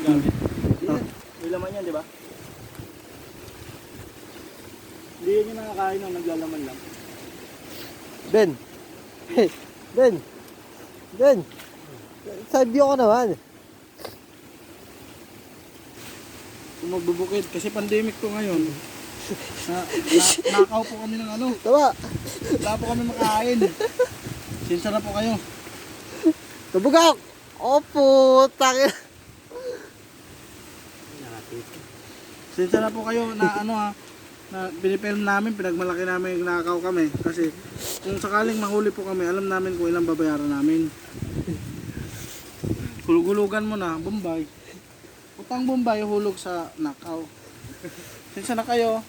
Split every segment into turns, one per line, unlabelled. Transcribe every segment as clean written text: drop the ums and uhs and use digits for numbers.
gamit. May laman yan, di ba? Hindi yan yung nakakain ng naglalaman lang.
Ben! Hey! Ben! Ben! Side view ka naman.
Kung magbubukid, kasi pandemic to ngayon. Nakaw po kami ng ano.
Tama!
Wala po kami makain. Sinsa na po kayo.
Nabugak! Opo! Takin!
Sinsa na po kayo na ano ha. Na pinipilm namin, pinagmalaki namin yung nakaw kami. Kasi kung sakaling mahuli po kami, alam namin kung ilang babayaran namin. Hulugulugan mo na, Bombay. Utang Bombay, hulog sa nakaw. Sinsa na kayo.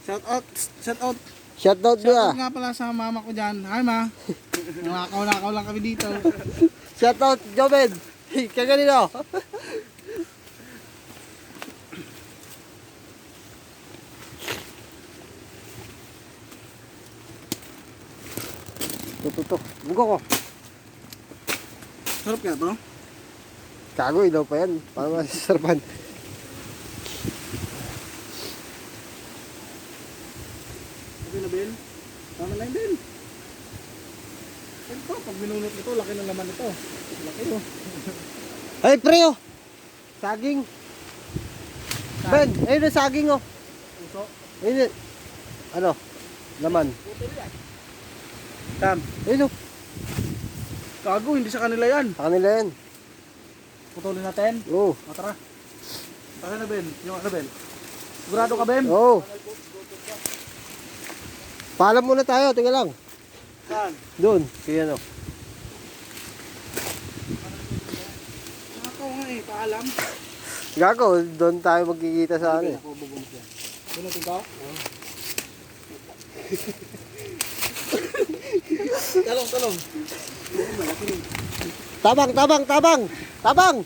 Shout out, shout out.
Shoutout
Shout out
nyo
nga pala sa mama ko dyan. Hi ma. Nakaw lang kami dito.
Shoutout Joben! Hey, kaganino! Tututok. Bugo ko.
Sarap kaya to?
Kago, ilaw pa yan. Para masasarpan.
Sabi na Ben? Tama na yun Ben. Ito, pag binunot ito, laki ng laman ito. Laki oh.
Ay, preo! Saging. Ben, ayun na saging oh.
Puso.
Ayun na. Ano? Laman.
Puto yan. Tam.
Ayun oh.
Kago, hindi sa kanila yan.
Sa kanila yan.
Putulin natin.
Oo.
O, tara. Taka na Ben. Yung ano Ben? Sigurado ka Ben?
Oo. Paalam muna tayo. Tingnan lang.
Saan?
Doon. Kaya ano.
Nakaw nga eh, paalam.
Gago, doon tayo magkikita sa ano eh.
Ako bubunot yan. Bunutin ka? Oo. Talong.
Tabang, tabang, tabang! Tabang!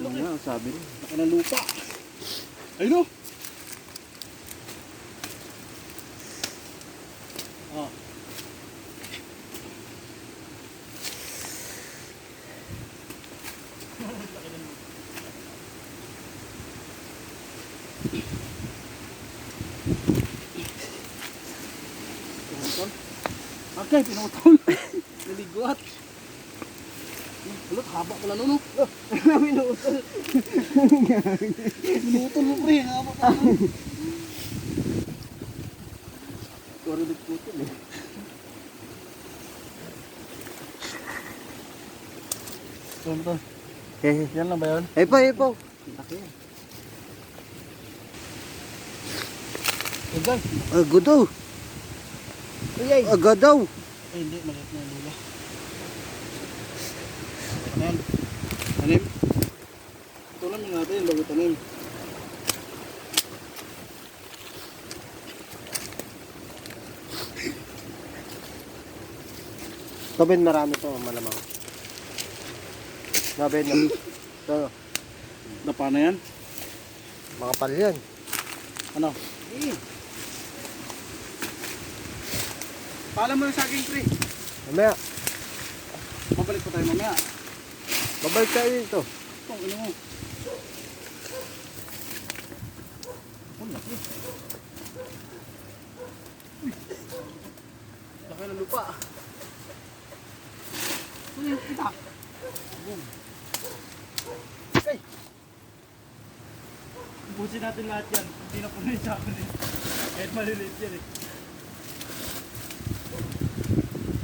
Ano nga, sabi rin. Laki ng lupa. Ayun o. Oh. Okay, pinutol. Naliguat. Ulot, haba ko lang nun, no? Pinutol. Pinutol mo, pre. Haba ka nun. Sorry, nagputol, eh. Ito.
Eh,
Yan lang ba yun?
po,
Laki yan. Agay.
Agad daw. Agad daw.
Ay, hindi. Maliit na yung lula. Ayan. Tanim. Tulan mo natin bago tanim.
Ben, marami to, malamang. Ben, ito,
Dapa na yan.
makapal yan.
Ano? Paalam mo na sa akin, pre.
Mamaya,
Mabalik pa tayo mamaya.
babalik tayo dito.
Itong ino mo. Oh, laki. Uy. Laki ng lupa. Uy, kita. Boom. Okay. Ubusin natin lahat yan. Hindi na puno sa akin eh. Kahit maliliit yan eh.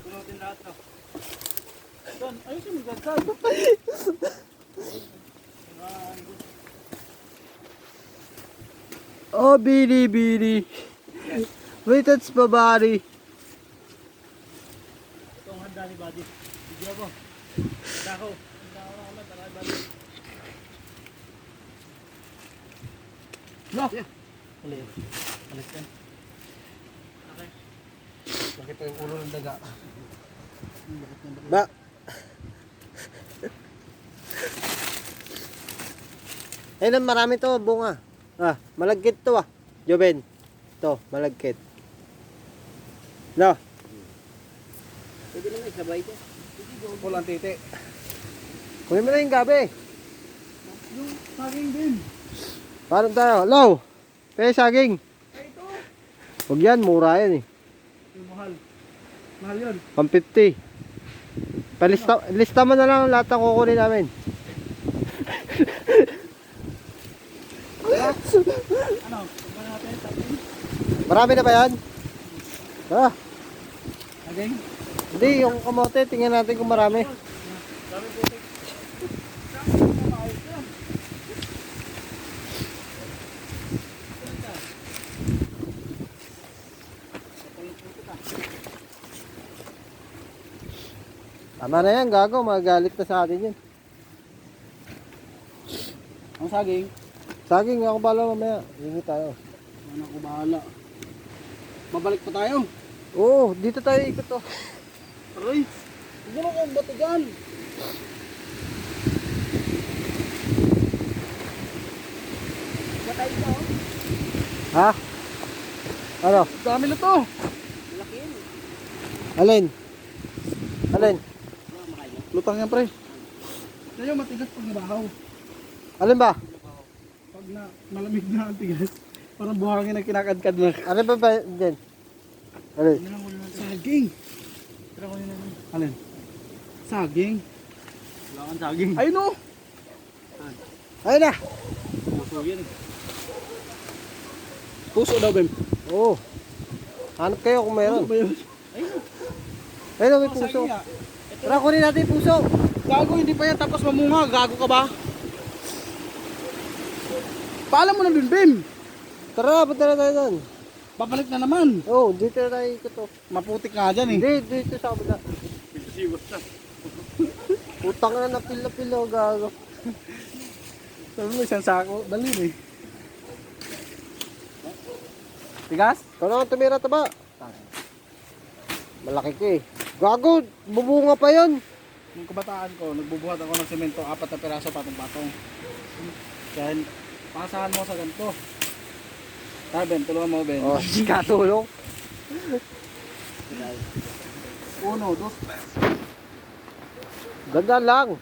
Punutin lahat na. Don, ayusin mo gagawin.
Oh, bili. Wait, that's babari.
Ito ang handa ni Buddy. Video mo. Dako. Dako na ulit. Tara, Buddy. No! Ulit. Ulit yan. Okay. Laki pa yung ulo ng daga.
Ba? Ayun, marami to, bunga. Ah, malagkit to ah. Joben. To, malagkit. No. Pwede naman isabay ko.
Pulang titi.
Kunin mo na yung gabi.
Yung saging din.
Paano tayo? Low! Kaya saging.
Ay, ito.
Huwag yan, mura yan eh.
Yung mahal. Mahal yun.
150. Lista mo na lang lahat ng kukunin namin.
Ano? Kumpa natin saging.
Marami na ba yan? Tara.
Saging?
Hindi, yung kamote, tingnan natin kung marami.
Dami putik. Saging na maayos yan.
Tama na yan, gago. Magalit na sa atin yan.
Ang saging?
Saging, ako bala mamaya. Hingi tayo.
Ano ko bahala. Babalik pa tayo.
Oo, dito tayo ikot to.
Aray! Siguro kong bato dyan. Batay ito.
Ha? Ano?
Dami na to.
Alin? Alin?
Lutang yan pre. Kaya matigas pag nabahaw.
Alin ba?
Pag na malamig na ang tigas. Parang buhangin ang kinakadkad mo.
Alin ba dyan? Alin?
Saging. Alin? Saging. Wala kang saging. Ay no!
Ayun na!
Puso yan eh. Puso daw Bem.
Oo. Hanap kayo kung meron.
Puso ba yun?
Ayun na, may puso.
Saging ah.
Tara, kunin natin yung puso.
Gago, hindi pa yan tapos mamunga. Gago ka ba? Paalam mo na dun, Bim.
Tara, punta na tayo doon.
Babalik na naman.
Oo, dito na tayo ikot to.
Maputik nga dyan eh.
Hindi, dito sa kabila. Utang na napil-napil ako, gago.
Sabi mo isang sako. Dali eh. Tigas?
Ikaw naman tumira taba. Malaki ka eh. Gago, bubunga pa yan.
Nung kabataan ko, nagbubuhat ako ng semento, 4 na piraso patong-patong. Kaya, pasahan mo sa ganito. Tara Ben, tulungan mo Ben.
Oh, katulong.
1, 2.
Ganda lang.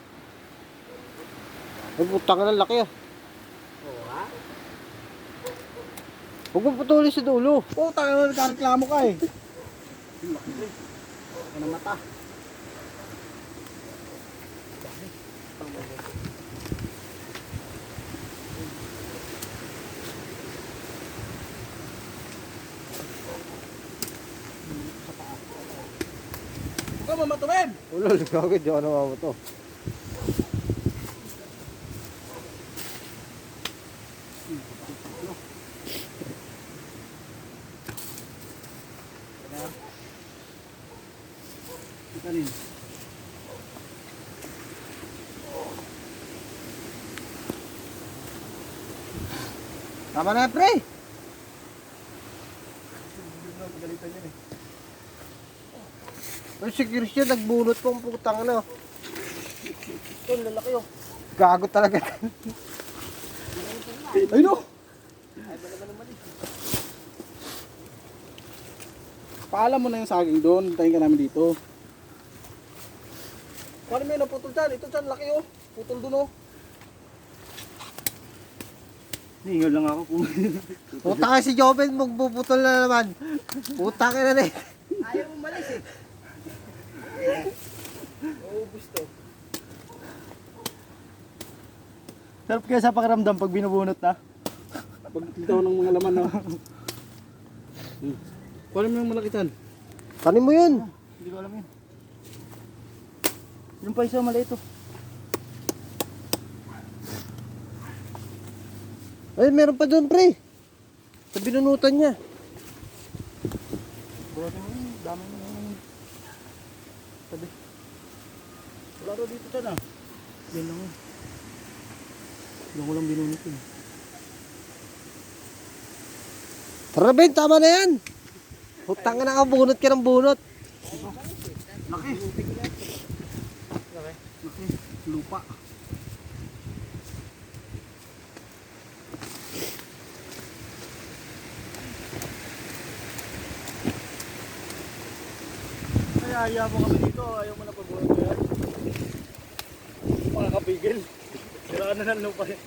Ay, putang na laki ah. Huwag mo putulin sa dulo.
Puta ka na, nagkareklamo ka eh. Ano mata? Huwag ka mamatuwin!
Ulol, gago, di ako naman mo to.
Kanin.
Tama na, pre.
Galitan yan eh.
Ay, si Christian, nagbunot pong putang ano. Ito, lalaki oh. Gago talaga.
Ay no! Paalam mo na yung saging doon, hintayin ka namin dito. Paano may naputol dyan? Ito dyan, laki oh. Putol doon oh. Ningal lang ako kung...
Puta ka si Joven, magbubutol na naman. Puta ka na rin.
Ayaw mo malis eh. Oo, gusto.
Sarap kaya sa pakiramdam pag binubunot na.
Pag bitaw ng mga laman no. Paano mo yung malakitan?
Tanin mo yun.
Hindi ko alam yun. Yung pa isa maliit oh.
Ay, meron pa doon, pre. Sa binunutan niya.
Buhatin mo yun. Dami mo yung... Sabi.
Wala ro dito dyan ah.
Yan lang oh. Yung ko lang binunot yun.
Tara, Ben, tama na yan. Putang na ka, bunot ka ng bunot.
Laki. Laki. Lupa. Kaya Pinahaya mo kami dito. Ayaw mo na pagbuhat ko yan. Makakapigil. Siraan na ng lupa yan.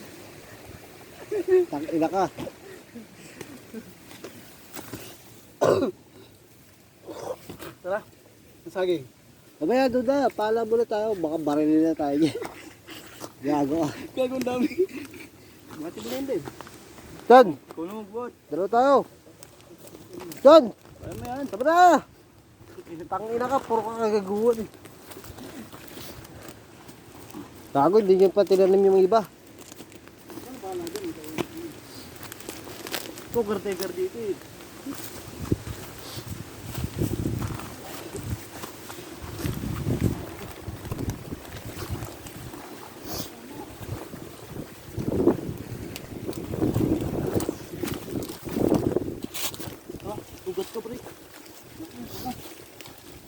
Tangina ka.
Tara. Saging.
Mamaya doon na, paalam muna tayo. Baka barilin na tayo niya. Gago ka.
Gagong dami. Mati mo na din.
John,
Kuno magbuhat.
dalawa tayo. John,
Kaya mo yan.
tama na. Tangina ka, puro ka kagaguhan eh. Gago, hindi nyo pa tinanim yung iba.
Ito, caretaker dito eh. Ugat ka, pre.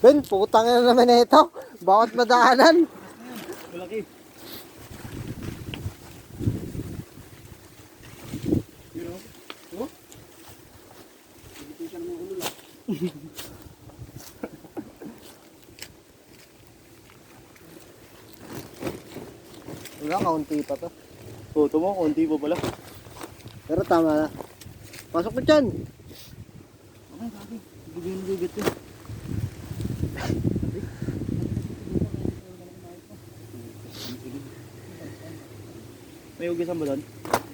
Ben, putang na naman na ito. Bawat madaanan.
Malaki. Yun o. Oh? Nagipitan mo ulo lang.
Wala, kaunti pa to.
Photo mo, konti pa pala.
Pero tama na. Pasok mo dyan.
Ay, sabi. Bigyan mo bigat eh. May ugisan ba doon?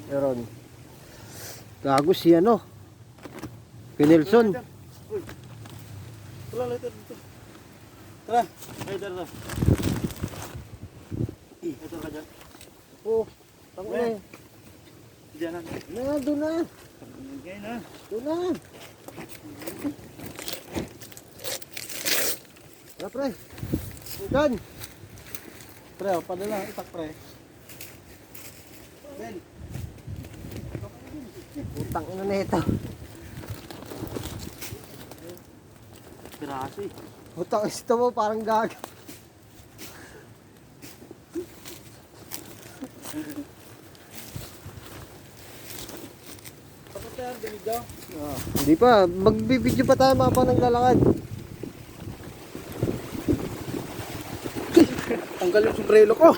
Meron. Gago si ano. Pinelson.
Tara, lighter dito. Tara, lighter na. Lighter ka dyan.
Oh, tangina.
Diyan na.
Na, doon na.
Okay na.
Doon na. Tara, pre. Dyan.
Pre, padala. Itak, pre. Ben.
Putang ina na ito.
Piraso eh.
Putang ito mo, parang gago.
Tapos na yan, dinig daw.
Hindi pa. Magbibideo pa tayo mga pa naglalakad.
Tanggal yung sombrero ko.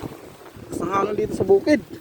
Basta hangin dito sa bukid.